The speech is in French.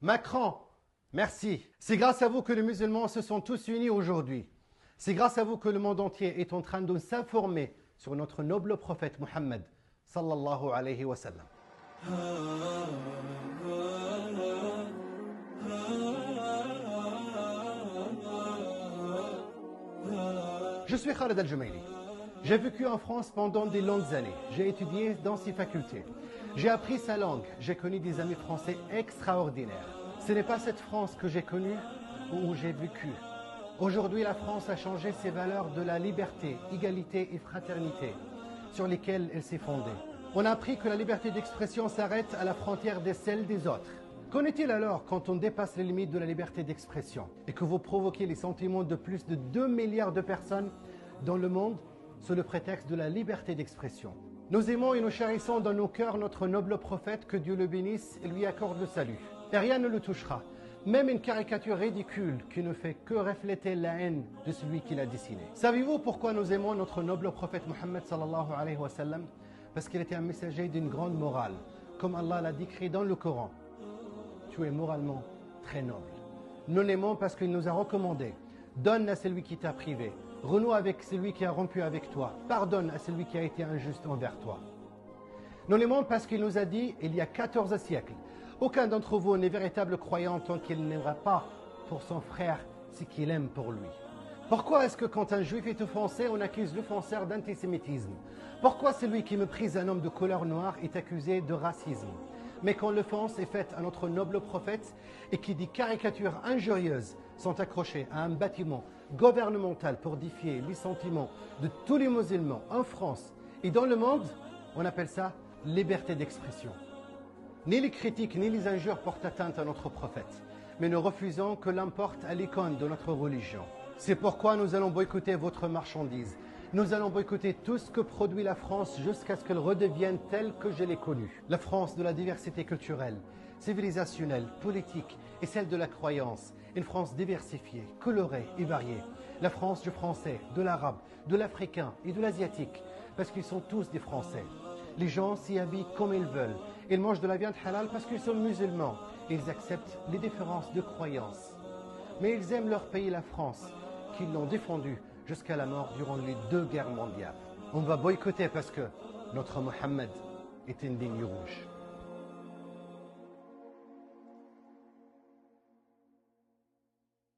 Macron, merci. C'est grâce à vous que les musulmans se sont tous unis aujourd'hui. C'est grâce à vous que le monde entier est en train de s'informer sur notre noble prophète Mohammed sallallahu alayhi wa sallam. Je suis Khaled Al-Jumaili. J'ai vécu en France pendant de longues années. J'ai étudié dans ses facultés. J'ai appris sa langue. J'ai connu des amis français extraordinaires. Ce n'est pas cette France que j'ai connue ou où j'ai vécu. Aujourd'hui, la France a changé ses valeurs de la liberté, égalité et fraternité sur lesquelles elle s'est fondée. On a appris que la liberté d'expression s'arrête à la frontière de celle des autres. Qu'en est-il alors quand on dépasse les limites de la liberté d'expression et que vous provoquez les sentiments de plus de 2 milliards de personnes dans le monde sous le prétexte de la liberté d'expression? Nous aimons et nous chérissons dans nos cœurs notre noble prophète, que Dieu le bénisse et lui accorde le salut. Et rien ne le touchera, même une caricature ridicule qui ne fait que refléter la haine de celui qui l'a dessiné. Savez-vous pourquoi nous aimons notre noble prophète Mohammed sallallahu alayhi wa sallam? Parce qu'il était un messager d'une grande morale, comme Allah l'a décrit dans le Coran. Tu es moralement très noble. Nous l'aimons parce qu'il nous a recommandé: donne à celui qui t'a privé, renoue avec celui qui a rompu avec toi, pardonne à celui qui a été injuste envers toi. Nous l'aimons parce qu'il nous a dit, il y a 14 siècles, aucun d'entre vous n'est véritable croyant tant qu'il n'aimera pas pour son frère ce qu'il aime pour lui. Pourquoi est-ce que quand un juif est offensé, on accuse l'offenseur d'antisémitisme? Pourquoi celui qui méprise un homme de couleur noire est accusé de racisme? Mais quand l'offense est faite à notre noble prophète et qui des caricatures injurieuses sont accrochées à un bâtiment gouvernemental pour défier les sentiments de tous les musulmans en France et dans le monde, on appelle ça liberté d'expression. Ni les critiques ni les injures portent atteinte à notre prophète, mais nous refusons que l'un porte à l'icône de notre religion. C'est pourquoi nous allons boycotter votre marchandise. Nous allons boycotter tout ce que produit la France jusqu'à ce qu'elle redevienne telle que je l'ai connue. La France de la diversité culturelle, civilisationnelle, politique et celle de la croyance. Une France diversifiée, colorée et variée. La France du français, de l'arabe, de l'africain et de l'asiatique, parce qu'ils sont tous des Français. Les gens s'y habillent comme ils veulent. Ils mangent de la viande halal parce qu'ils sont musulmans. Ils acceptent les différences de croyance. Mais ils aiment leur pays, la France, qu'ils l'ont défendu jusqu'à la mort durant les 2 guerres mondiales. On va boycotter parce que notre Mohammed est une ligne rouge.